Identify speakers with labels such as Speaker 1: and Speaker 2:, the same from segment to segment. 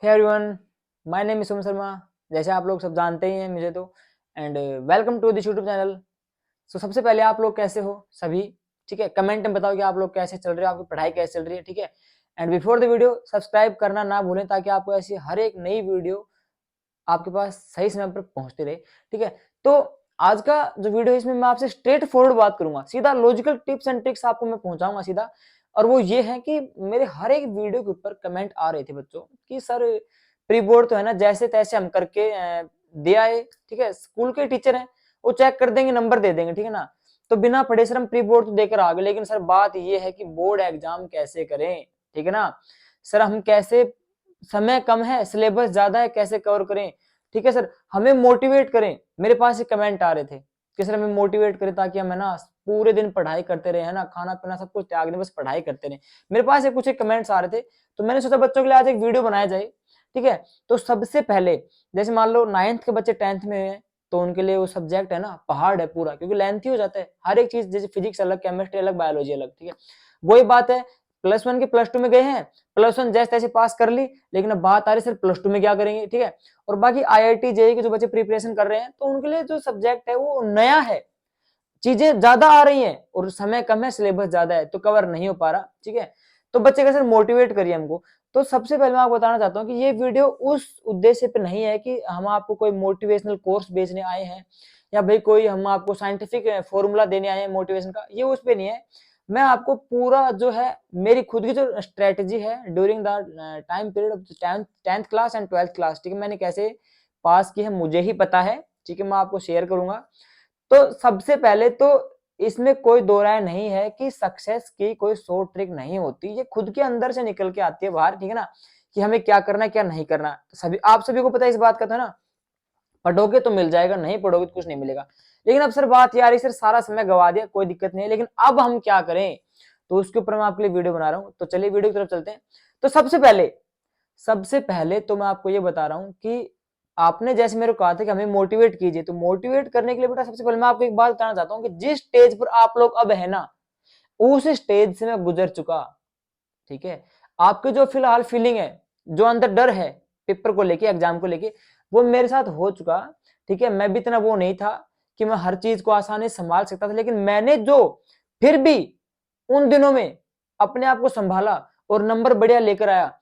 Speaker 1: Hey everyone, my name is Som Sharma. जैसे आप लोग सब जानते ही हैं मुझे तो। And welcome to this YouTube channel. So सबसे पहले आप लोग कैसे हो सभी? ठीक है, कमेंट में बताओ कि आप लोग कैसे चल रहे हो, आपकी पढ़ाई कैसे चल रही है। ठीक है, and before the video subscribe करना ना भूलें ताकि आपको ऐसी हर एक नई वीडियो आपके पास सही समय पर पहुंचती रहे। ठीक है, तो आज का जो वीडियो है इसमें मैं आपसे स्ट्रेट फॉरवर्ड बात करूंगा, सीधा लॉजिकल टिप्स एंड ट्रिक्स आपको मैं पहुंचाऊंगा सीधा। और वो ये है कि मेरे हर एक वीडियो के ऊपर कमेंट आ रहे थे बच्चों कि सर प्री बोर्ड तो है ना, जैसे तैसे हम करके दे आए। ठीक है, स्कूल के टीचर हैं, वो चेक कर देंगे, नंबर दे देंगे। ठीक है ना, तो बिना पढ़े सर हम प्री बोर्ड तो देकर आ गए, लेकिन सर बात ये है कि बोर्ड एग्जाम कैसे करें। ठीक है ना सर, हम कैसे, समय कम है, सिलेबस ज्यादा है, कैसे कवर करें। ठीक है सर, हमें मोटिवेट करें। मेरे पास ये कमेंट आ रहे थे कि सर हमें मोटिवेट करें ताकि हम है ना पूरे दिन पढ़ाई करते रहे, है ना, खाना पीना सब कुछ त्याग दें, बस पढ़ाई करते रहे। मेरे पास ये कुछ कमेंट्स आ रहे थे, तो मैंने सोचा बच्चों के लिए आज एक वीडियो बनाया जाए। ठीक है, तो सबसे पहले जैसे मान लो 9th के बच्चे 10th में हैं, तो उनके लिए वो सब्जेक्ट है ना पहाड़ है पूरा, क्योंकि लेंथी हो जाता है हर एक चीज, जैसे फिजिक्स अलग, केमिस्ट्री अलग, बायोलॉजी अलग। ठीक है, वही बात है, +1 के +2 में गए हैं, +1 जैसे तैसे पास कर ली, लेकिन अब बात आ रही सर +2 में क्या करेंगे। ठीक है, और बाकी IIT जेईई के जो बच्चे प्रिपरेशन कर रहे हैं, तो उनके लिए जो सब्जेक्ट है वो नया है, चीजें ज्यादा आ रही हैं और समय कम है, सिलेबस ज्यादा है, तो कवर नहीं हो पा रहा। ठीक है, तो बच्चे कैसे मोटिवेट करिए हमको। तो सबसे पहले मैं आपको बताना चाहता हूँ कि ये वीडियो उस उद्देश्य पे नहीं है कि हम आपको कोई मोटिवेशनल कोर्स बेचने आए हैं, या भाई कोई हम आपको साइंटिफिक फॉर्मूला देने आए हैं मोटिवेशन का, ये उस पे नहीं है। मैं आपको पूरा जो है मेरी खुद की जो स्ट्रेटेजी है during the time period of 10th class and 12th class, ठीक है, मैंने कैसे पास की है मुझे ही पता है। ठीक है, मैं आपको शेयर करूंगा। तो सबसे पहले तो इसमें कोई दो राय नहीं है कि सक्सेस की कोई शॉर्ट ट्रिक नहीं होती, ये खुद के अंदर से निकल के आती है बाहर। ठीक है ना, कि हमें क्या करना है क्या नहीं करना, तो सभी आप सभी को पता है इस बात का, था ना, पढ़ोगे तो मिल जाएगा, नहीं पढ़ोगे तो कुछ नहीं मिलेगा। लेकिन अब सर बात यार सर सारा समय गवा दिया, कोई दिक्कत नहीं है, लेकिन अब हम क्या करें, तो उसके ऊपर मैं आपके लिए वीडियो बना रहा हूं। तो चलिए वीडियो की तरफ चलते हैं। तो सबसे पहले तो मैं आपको ये बता रहा हूं कि आपने जैसे मेरे को कहा था कि हमें मोटिवेट कीजिए, तो मोटिवेट करने के लिए बेटा सबसे पहले मैं आपको एक बात बताना चाहता हूं कि जिस स्टेज पर आप लोग अब है ना, उस स्टेज से मैं गुजर चुका। ठीक है, आपके जो फिलहाल फीलिंग है, जो अंदर डर है पेपर को लेके, एग्जाम को लेके, वो मेरे साथ हो चुका। ठीक है, मैं भी इतना वो नहीं था कि मैं हर चीज को आसानी से संभाल सकता था, लेकिन मैंने जो फिर भी उन दिनों में अपने आप को संभाला और नंबर बढ़िया लेकर आया।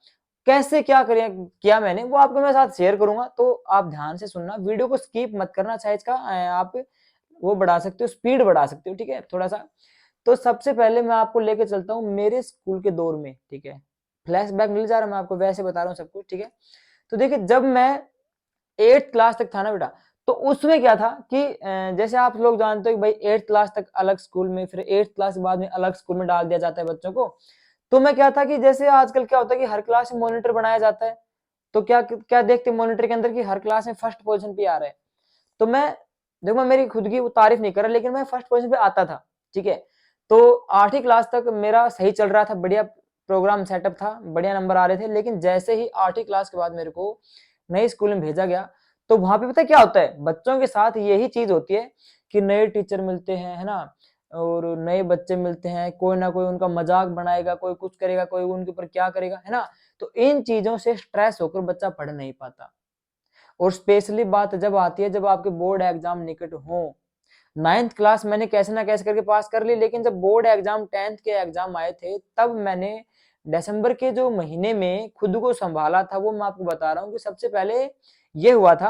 Speaker 1: कैसे क्या किया मैंने, वो आपको मेरे साथ शेयर करूंगा, तो आप ध्यान से सुनना, वीडियो को स्किप मत करना। साइज का आप वो बढ़ा सकते हो, स्पीड बढ़ा सकते हो, ठीक है, थोड़ा सा। तो सबसे पहले मैं आपको लेके चलता हूँ मेरे स्कूल के दौर में। ठीक है, फ्लैशबैक मिल जा रहा है, मैं आपको वैसे बता रहा हूँ सब कुछ। ठीक है, तो देखिए जब मैं 8th क्लास तक था ना बेटा, तो उसमें क्या था कि जैसे आप लोग जानते हो कि भाई 8th क्लास तक अलग स्कूल में, फिर 8th क्लास के बाद में अलग स्कूल में डाल दिया जाता है बच्चों को। तो मैं क्या था कि जैसे आजकल क्या होता है कि हर क्लास में मॉनिटर बनाया जाता है, तो क्या क्या देखते हैं मॉनिटर के अंदर की हर क्लास में फर्स्ट पोजीशन पे आ रहा है। तो मैं, देखो मैं मेरी खुद की वो तारीफ नहीं कर रहा, लेकिन मैं फर्स्ट पोजीशन पे आता था। ठीक है, तो 8वीं क्लास तक मेरा सही चल रहा था, बढ़िया प्रोग्राम सेटअप था, बढ़िया नंबर आ रहे थे। लेकिन जैसे ही 8वीं क्लास के बाद मेरे को नए स्कूल में भेजा गया, तो वहां पे पता है क्या होता है, बच्चों के साथ यही चीज होती है कि नए टीचर मिलते हैं, है ना, और नए बच्चे मिलते हैं, कोई ना कोई उनका मजाक बनाएगा, कोई कुछ करेगा, कोई उनके ऊपर क्या करेगा, है ना। तो इन चीजों से स्ट्रेस होकर बच्चा पढ़ नहीं पाता। और स्पेशली बात जब आती है जब आपके बोर्ड एग्जाम निकट हो। 9th क्लास मैंने कैसे ना कैसे करके पास कर ली, लेकिन जब बोर्ड एग्जाम 10th के एग्जाम आए थे, तब मैंने दिसंबर के जो महीने में खुद को संभाला था, वो मैं आपको बता रहा हूँ कि सबसे पहले ये हुआ था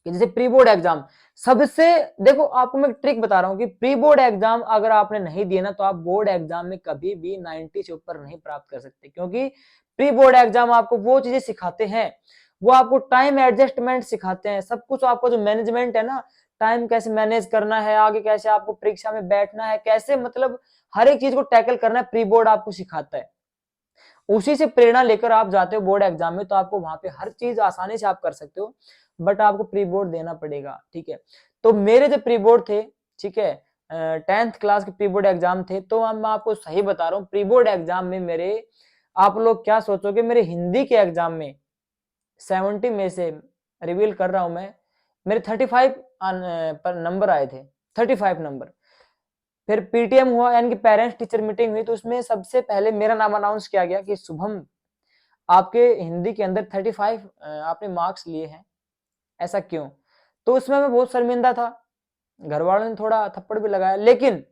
Speaker 1: कि जैसे प्री बोर्ड एग्जाम, सबसे, देखो आपको मैं ट्रिक बता रहा हूँ कि प्री बोर्ड एग्जाम अगर आपने नहीं दिया ना, तो आप बोर्ड एग्जाम में कभी भी 90 से ऊपर नहीं प्राप्त कर सकते, क्योंकि प्री बोर्ड एग्जाम आपको वो चीजें सिखाते हैं, वो आपको टाइम एडजस्टमेंट सिखाते हैं, सब कुछ आपको जो मैनेजमेंट है ना, टाइम कैसे मैनेज करना है, आगे कैसे आपको परीक्षा में बैठना है, कैसे मतलब हर एक चीज को टैकल करना है, प्री बोर्ड आपको सिखाता है। उसी से प्रेरणा लेकर आप जाते हो बोर्ड एग्जाम में, तो आपको वहां पे हर चीज आसानी से आप कर सकते हो, बट आपको प्री बोर्ड देना पड़ेगा। ठीक है, तो मेरे जो प्री बोर्ड थे, ठीक है, 10th क्लास के प्री बोर्ड एग्जाम थे, तो अब मैं आपको सही बता रहा हूँ, प्री बोर्ड एग्जाम में मेरे, आप लोग क्या सोचोगे, मेरे हिंदी के एग्जाम में 70 में से, रिवील कर रहा हूं मैं, मेरे 35 पर नंबर आए थे, 35 नंबर। फिर पीटीएम हुआ, यानी कि पेरेंट्स टीचर मीटिंग हुई, तो उसमें सबसे पहले मेरा नाम अनाउंस किया गया कि शुभम, आपके हिंदी के अंदर 35 आपने मार्क्स लिए हैं, ऐसा क्यों? तो उसमें मैं बहुत शर्मिंदा था, घर वालों ने थोड़ा थप्पड़ भी लगाया, लेकिन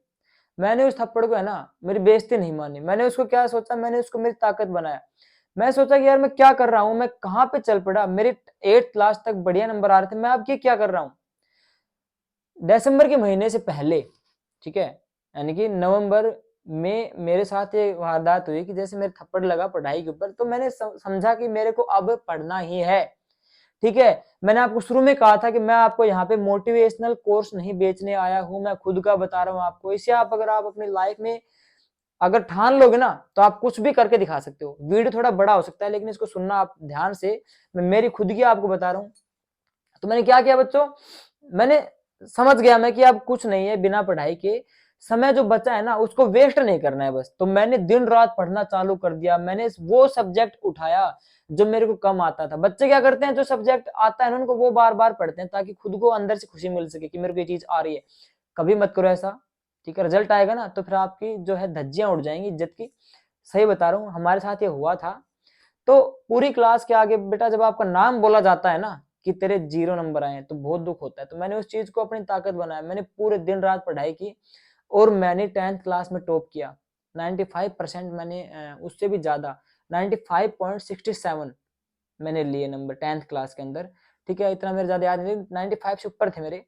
Speaker 1: मैंने उस थप्पड़ को है ना मेरी बेइज्जती नहीं मानी। मैंने उसको क्या सोचा, मैंने उसको मेरी ताकत बनाया। मैं सोचा कि यार मैं क्या कर रहा हूँ, मैं कहाँ पे चल पड़ा, मेरे 8th क्लास तक बढ़िया नंबर आ रहे थे, मैं अब ये क्या कर रहा हूँ। दिसंबर के महीने से पहले, ठीक है, यानी कि नवंबर में मेरे साथ ये वारदात हुई कि जैसे मेरे थप्पड़ लगा पढ़ाई के ऊपर, तो मैंने समझा कि मेरे को अब पढ़ना ही है, ठीक है। मैंने आपको शुरू में कहा था कि मैं आपको यहाँ पे मोटिवेशनल कोर्स नहीं बेचने आया हूँ, मैं खुद का बता रहा हूँ आपको। इसे आप अगर आप अपनी लाइफ में अगर ठान लोगे ना तो आप कुछ भी करके दिखा सकते हो। वीडियो थोड़ा बड़ा हो सकता है लेकिन इसको सुनना आप ध्यान से, मैं मेरी खुद की आपको बता रहा हूँ। तो मैंने क्या किया बच्चों, मैंने समझ गया मैं कि अब कुछ नहीं है, बिना पढ़ाई के समय जो बचा है ना उसको वेस्ट नहीं करना है बस। तो मैंने दिन रात पढ़ना चालू कर दिया। मैंने वो सब्जेक्ट उठाया जो मेरे को कम आता था। बच्चे क्या करते हैं, जो सब्जेक्ट आता है ना उनको वो बार बार पढ़ते हैं ताकि खुद को अंदर से खुशी मिल सके कि मेरे को ये चीज आ रही है। कभी मत करो ऐसा, ठीक है। रिजल्ट आएगा ना तो फिर आपकी जो है धज्जियां उड़ जाएंगी इज्जत की। सही बता रहा हूँ, हमारे साथ ये हुआ था। तो पूरी क्लास के आगे बेटा जब आपका नाम बोला जाता है ना कि तेरे 0 नंबर आए हैं तो बहुत दुख होता है। तो मैंने उस चीज को अपनी ताकत बनाया, मैंने पूरे दिन रात पढ़ाई की और मैंने 10th क्लास में टॉप किया। 95% मैंने उससे भी ज्यादा 95.67 मैंने लिए नंबर 10th क्लास के अंदर, ठीक है। इतना मेरे ज्यादा याद नहीं, 95 से ऊपर थे मेरे।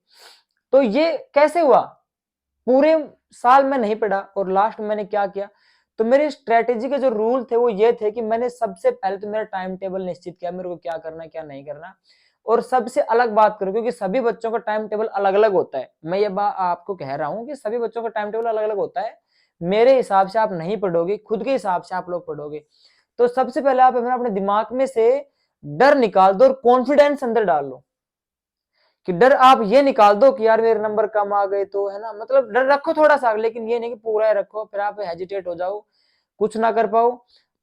Speaker 1: तो ये कैसे हुआ, पूरे साल में नहीं पढ़ा और लास्ट में मैंने क्या किया। तो मेरी स्ट्रेटेजी के जो रूल थे वो ये थे कि मैंने सबसे पहले तो मेरा टाइम टेबल निश्चित किया, मेरे को क्या करना है क्या नहीं करना। और सबसे अलग बात करूं, क्योंकि सभी बच्चों का टाइम टेबल अलग अलग होता है। मैं ये बात आपको कह रहा हूं कि सभी बच्चों का टाइम टेबल अलग अलग होता है। मेरे हिसाब से आप नहीं पढ़ोगे, खुद के हिसाब से आप लोग पढ़ोगे। तो सबसे पहले आप अपने दिमाग में से डर निकाल दो और कॉन्फिडेंस अंदर डाल लो। कि डर आप ये निकाल दो कि यार मेरे नंबर कम आ गए तो, है ना, मतलब डर रखो थोड़ा सा, लेकिन ये नहीं कि पूरा रखो फिर आप हेजिटेट हो जाओ, कुछ ना कर पाओ।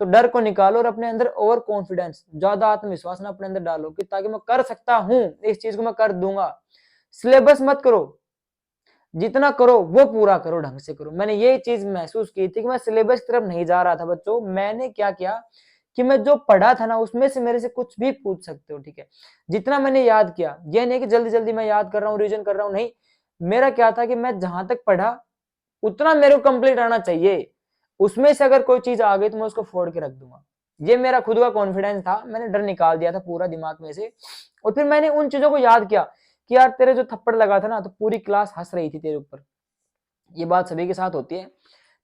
Speaker 1: तो डर को निकालो और अपने अंदर ओवर कॉन्फिडेंस, ज्यादा आत्मविश्वास ना अपने अंदर डालो कि ताकि मैं कर सकता हूं, इस चीज को मैं कर दूंगा। सिलेबस मत करो, जितना करो वो पूरा करो, ढंग से करो। मैंने ये चीज महसूस की थी कि मैं सिलेबस की तरफ नहीं जा रहा था बच्चों। मैंने क्या किया कि मैं जो पढ़ा था ना उसमें से मेरे से कुछ भी पूछ सकते हो, ठीक है। जितना मैंने याद किया, ये नहीं कि जल्दी जल्दी मैं याद कर रहा हूँ, रिविजन कर रहा हूँ, नहीं। मेरा क्या था कि मैं जहां तक पढ़ा उतना मेरे को कंप्लीट आना चाहिए। उसमें से अगर कोई चीज आ गई तो मैं उसको फोड़ के रख दूंगा। ये मेरा खुद का कॉन्फिडेंस था, मैंने डर निकाल दिया था पूरा दिमाग में से। और फिर मैंने उन चीजों को याद किया कि यार तेरे जो थप्पड़ लगा था ना तो पूरी क्लास हंस रही थी तेरे ऊपर, ये बात सभी के साथ होती है।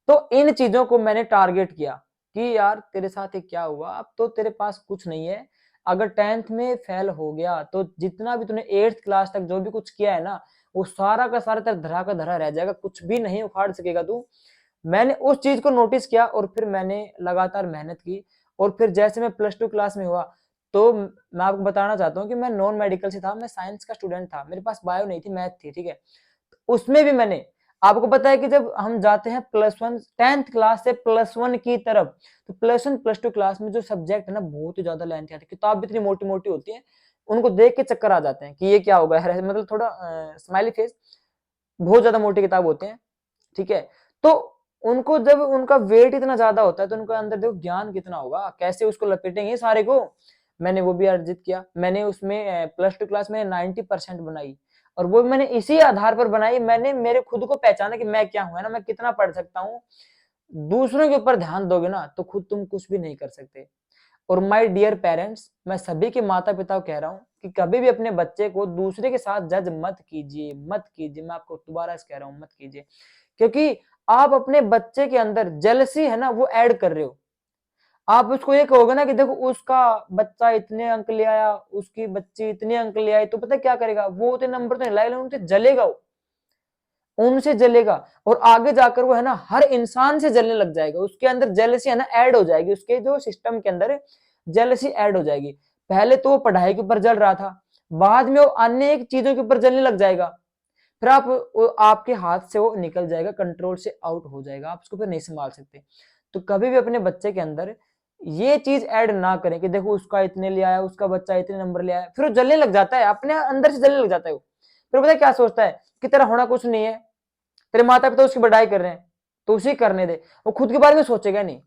Speaker 1: तो इन चीजों को मैंने टारगेट किया कि यार तेरे साथ ये क्या हुआ, अब तो तेरे पास कुछ नहीं है। अगर 10th में फेल हो गया तो जितना भी तूने 8th क्लास तक जो भी कुछ किया है ना वो सारा का सारा तेरा धरा का धरा रह जाएगा, कुछ भी नहीं उखाड़ सकेगा तू। मैंने उस चीज को नोटिस किया और फिर मैंने लगातार मेहनत की। और फिर जैसे मैं +2 क्लास में हुआ तो मैं आपको बताना चाहता हूँ कि मैं नॉन मेडिकल से था, मैं साइंस का स्टूडेंट था, मेरे पास बायो नहीं थी, मैथ थी, ठीक है। उसमें भी मैंने, आपको पता है कि जब हम जाते हैं +1 10th क्लास से +1 की तरफ, तो +1 +2 क्लास में जो सब्जेक्ट है ना बहुत ही ज्यादा लेंथी आती है, किताब भी इतनी मोटी मोटी होती है, उनको देख के चक्कर आ जाते हैं कि ये क्या होगा है, मतलब थोड़ा स्माइली फेस, बहुत ज्यादा मोटी किताब होते हैं, ठीक है। तो उनको जब उनका वेट इतना ज्यादा होता है तो उनका अंदर देखो ज्ञान कितना होगा, कैसे उसको लपेटेंगे सारे को। मैंने वो भी अर्जित किया। मैंने उसमें +2 क्लास में 90% बनाई और वो मैंने इसी आधार पर बनाई, मैंने मेरे खुद को पहचाना कि मैं क्या हूं, है ना, मैं कितना पढ़ सकता हूँ। दूसरों के ऊपर ध्यान दोगे ना तो खुद तुम कुछ भी नहीं कर सकते। और माय डियर पेरेंट्स, मैं सभी के माता पिता को कह रहा हूँ कि कभी भी अपने बच्चे को दूसरे के साथ जज मत कीजिए, मत कीजिए। मैं आपको दोबारा कह रहा हूँ, मत कीजिए, क्योंकि आप अपने बच्चे के अंदर जेलसी है ना वो ऐड कर रहे हो। आप उसको ये कहोगे ना कि देखो उसका बच्चा इतने अंक ले आया, उसकी बच्ची इतने अंक ले आई, तो पता क्या करेगा वो, उतने नंबर तो नहीं लाएगा, उनसे जलेगा, वो उनसे जलेगा। और आगे जाकर वो है ना हर इंसान से जलने लग जाएगा, उसके अंदर जेलसी है ना ऐड हो जाएगी, उसके जो सिस्टम के अंदर जेलसी ऐड हो जाएगी। पहले तो वो पढ़ाई के ऊपर जल रहा था, बाद में वो अन्य एक चीजों के ऊपर जलने लग जाएगा, फिर आपके हाथ से वो निकल जाएगा, कंट्रोल से आउट हो जाएगा, आप उसको फिर नहीं संभाल सकते। तो कभी भी अपने बच्चे के अंदर ये चीज ऐड ना करें कि देखो उसका इतने ले आया, उसका बच्चा इतने नंबर ले आया, फिर वो जलने लग जाता है, अपने अंदर से जलने लग जाता है वो। फिर पता है क्या सोचता है कि तेरा होना कुछ नहीं है, तेरे माता पिता उसकी बढ़ाई कर रहे हैं तो उसी करने दे, वो खुद के बारे में सोचेगा नहीं।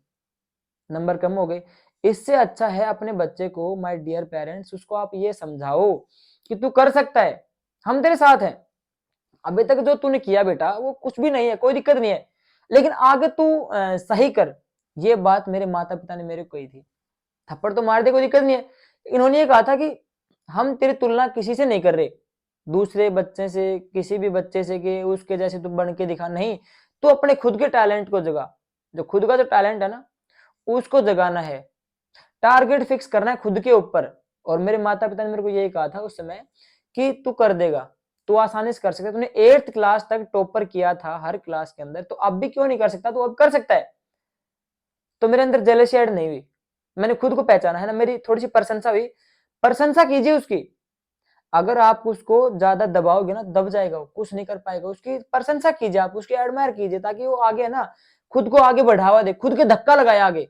Speaker 1: नंबर कम हो गए, इससे अच्छा है अपने बच्चे को, माय डियर पेरेंट्स, उसको आप ये समझाओ कि तू कर सकता है, हम तेरे साथ हैं। अभी तक जो तूने किया बेटा वो कुछ भी नहीं है, कोई दिक्कत नहीं है, लेकिन आगे तू सही कर। ये बात मेरे माता पिता ने मेरे को कही थी। थप्पड़ तो मार दे, कोई दिक्कत नहीं है। इन्होंने ये कहा था कि हम तेरी तुलना किसी से नहीं कर रहे, दूसरे बच्चे से, किसी भी बच्चे से कि उसके जैसे तू बन के दिखा, नहीं। तू अपने खुद के टैलेंट को जगा, जो खुद का जो टैलेंट है ना उसको जगाना है, टारगेट फिक्स करना है खुद के ऊपर। और मेरे माता पिता ने मेरे को यही कहा था उस समय कि तू कर देगा, तू आसानी से कर सकता है, तूने 8th क्लास तक टॉपर किया था हर क्लास के अंदर, तो अब भी क्यों नहीं कर सकता, तू अब कर सकता है। तो मेरे अंदर जेलसी ऐड नहीं हुई, मैंने खुद को पहचाना है ना, मेरी थोड़ी सी प्रशंसा हुई। प्रशंसा कीजिए उसकी, अगर आप उसको ज्यादा दबाओगे ना दब जाएगा, वो कुछ नहीं कर पाएगा। उसकी प्रशंसा कीजिए, आप उसकी एडमायर कीजिए, ताकि वो आगे है ना खुद को आगे बढ़ावा दे, खुद के धक्का लगाए आगे।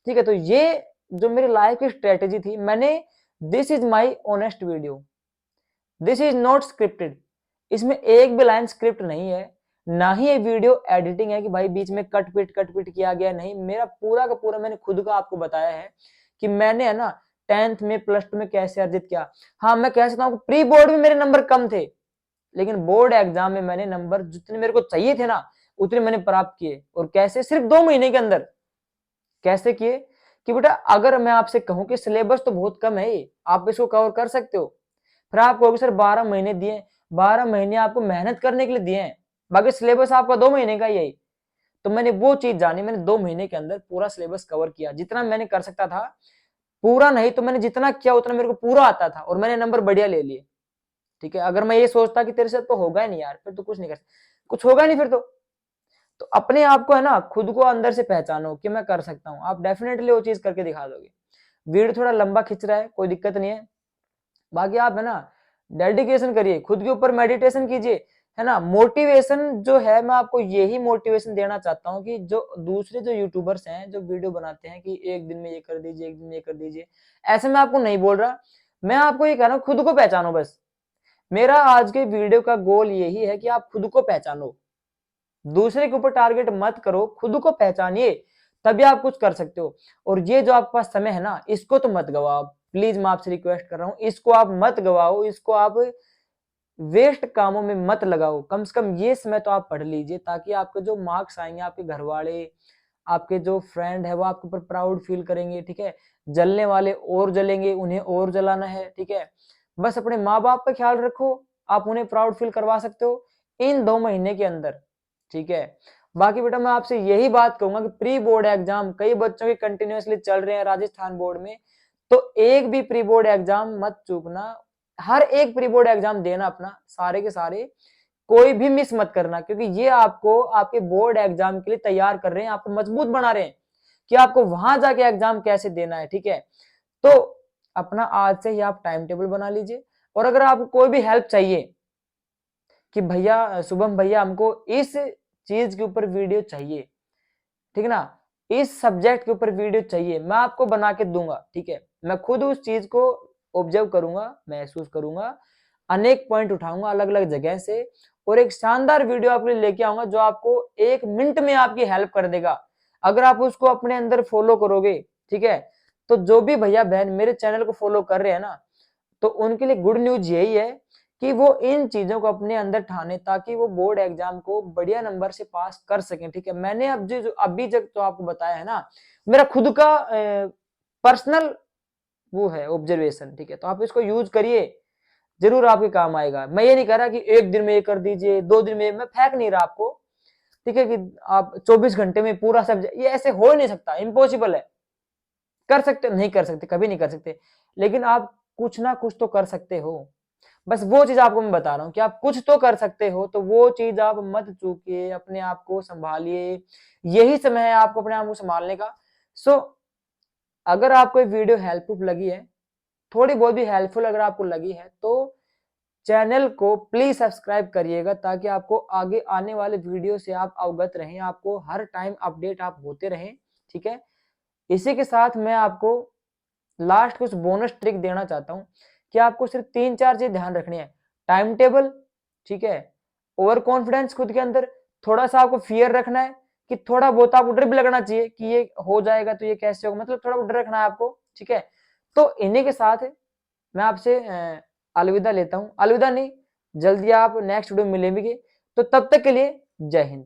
Speaker 1: ठीक है, तो ये जो मेरी लाइफ की स्ट्रेटेजी थी, मैंने, this is my honest video, this is not scripted, इसमें एक भी लाइन स्क्रिप्ट नहीं है, ना ही ये वीडियो एडिटिंग है कि भाई बीच में कट पिट किया गया, नहीं। मेरा पूरा का पूरा मैंने खुद का आपको बताया है कि मैंने है ना 10th में, +2 में कैसे अर्जित किया। हाँ, मैं कह सकता हूँ प्री बोर्ड में मेरे नंबर कम थे, लेकिन बोर्ड एग्जाम में मैंने नंबर जितने मेरे को चाहिए थे ना उतने मैंने प्राप्त किए। और कैसे, सिर्फ 2 महीने के अंदर। कैसे किए कि बेटा, अगर मैं आपसे कहूं कि सिलेबस तो बहुत कम है, ये आप इसको कवर कर सकते हो, फिर आप कहोगे सर 12 महीने दिए, 12 महीने आपको मेहनत करने के लिए दिए हैं, बाकी सिलेबस आपका 2 महीने का ही है। तो मैंने वो चीज जानी, मैंने 2 महीने के अंदर पूरा सिलेबस कवर किया, जितना मैंने कर सकता था। पूरा नहीं तो मैंने जितना किया उतना मेरे को पूरा आता था, और मैंने नंबर बढ़िया ले लिए। ठीक है, अगर मैं ये सोचता कि तेरे से तो होगा ही नहीं यार, फिर तो कुछ नहीं कर सकता, कुछ होगा नहीं फिर तो अपने आप को है ना खुद को अंदर से पहचानो कि मैं कर सकता हूं, आप डेफिनेटली वो चीज करके दिखा दोगे। वीडियो थोड़ा लंबा खिंच रहा है, कोई दिक्कत नहीं है, बाकी आप है ना डेडिकेशन करिए, खुद के ऊपर मेडिटेशन कीजिए, है ना। मोटिवेशन जो है, मैं आपको यही मोटिवेशन देना चाहता हूँ कि जो दूसरे जो यूट्यूबर्स हैं जो वीडियो बनाते हैं कि एक दिन में ये कर दीजिए, एक दिन में ये कर दीजिए, ऐसे मैं आपको नहीं बोल रहा। मैं आपको ये कह रहा हूँ खुद को पहचानो बस। मेरा आज के वीडियो का गोल यही है कि आप खुद को पहचानो, दूसरे के ऊपर टारगेट मत करो, खुद को पहचानिए, तभी आप कुछ कर सकते हो। और ये जो आपके पास समय है ना, इसको तो मत गवाओ, प्लीज मैं आपसे रिक्वेस्ट कर रहा हूं, इसको आप मत गवाओ, इसको आप वेस्ट कामों में मत लगाओ। कम से कम ये समय तो आप पढ़ लीजिए, ताकि आपके जो मार्क्स आएंगे, आपके घर वाले, आपके जो फ्रेंड है वो आपके ऊपर प्राउड फील करेंगे। ठीक है, जलने वाले और जलेंगे, उन्हें और जलाना है। ठीक है, बस अपने माँ बाप का ख्याल रखो, आप उन्हें प्राउड फील करवा सकते हो इन 2 महीने के अंदर। ठीक है, बाकी बेटा मैं आपसे यही बात कहूंगा कि प्री बोर्ड एग्जाम कई बच्चों के कंटिन्यूअसली चल रहे हैं राजस्थान बोर्ड में, तो एक भी प्री बोर्ड एग्जाम मत चूकना, हर एक प्री बोर्ड एग्जाम देना अपना, सारे के सारे, कोई भी मिस मत करना, क्योंकि ये आपको आपके बोर्ड एग्जाम के लिए तैयार कर रहे हैं, आपको मजबूत बना रहे हैं कि आपको वहां जाके एग्जाम कैसे देना है। ठीक है, तो अपना आज से ही आप टाइम टेबल बना लीजिए। और अगर आपको कोई भी हेल्प चाहिए कि भैया, शुभम भैया, हमको इस चीज के ऊपर वीडियो चाहिए, ठीक है ना, इस सब्जेक्ट के ऊपर वीडियो चाहिए, मैं आपको बना के दूंगा। ठीक है, मैं खुद उस चीज को ऑब्जर्व करूंगा, महसूस करूंगा, अनेक पॉइंट उठाऊंगा अलग अलग जगह से, और एक शानदार वीडियो आपके लिए लेके आऊंगा जो आपको 1 मिनट में आपकी हेल्प कर देगा, अगर आप उसको अपने अंदर फॉलो करोगे। ठीक है, तो जो भी भैया बहन मेरे चैनल को फॉलो कर रहे हैं ना, तो उनके लिए गुड न्यूज यही है कि वो इन चीजों को अपने अंदर ठाने, ताकि वो बोर्ड एग्जाम को बढ़िया नंबर से पास कर सकें। ठीक है, मैंने अब जो अभी तक तो आपको बताया है ना, मेरा खुद का पर्सनल वो है ऑब्जर्वेशन। ठीक है, तो आप इसको यूज करिए, जरूर आपके काम आएगा। मैं ये नहीं कह रहा कि एक दिन में ये कर दीजिए, 2 दिन में, मैं फेंक नहीं रहा आपको। ठीक है, कि आप 24 घंटे में पूरा सब्जेक्ट, ये ऐसे हो ही नहीं सकता, इम्पॉसिबल है। कर सकते नहीं, कर सकते, कभी नहीं कर सकते, लेकिन आप कुछ ना कुछ तो कर सकते हो। बस वो चीज आपको मैं बता रहा हूँ कि आप कुछ तो कर सकते हो, तो वो चीज आप मत चूकिए, अपने आप को संभालिए, यही समय है आपको अपने आप को संभालने का। सो अगर आपको ये वीडियो हेल्पफुल लगी है, थोड़ी बहुत भी हेल्पफुल अगर आपको लगी है, तो चैनल को प्लीज सब्सक्राइब करिएगा, ताकि आपको आगे आने वाले वीडियो से आप अवगत रहें, आपको हर टाइम अपडेट आप होते रहें। ठीक है, इसी के साथ मैं आपको लास्ट कुछ बोनस ट्रिक देना चाहता हूं कि आपको सिर्फ 3-4 चीज ध्यान रखनी है। टाइम टेबल, ठीक है, ओवर कॉन्फिडेंस खुद के अंदर, थोड़ा सा आपको फियर रखना है कि थोड़ा बहुत आपको डर भी लगना चाहिए कि ये हो जाएगा तो ये कैसे होगा, मतलब थोड़ा बहुत डर रखना है आपको, ठीक है। तो इन्हीं के साथ मैं आपसे अलविदा लेता हूँ, अलविदा नहीं, जल्दी आप नेक्स्ट वीडियो में मिलेंगे। तो तब तक के लिए जय हिंद।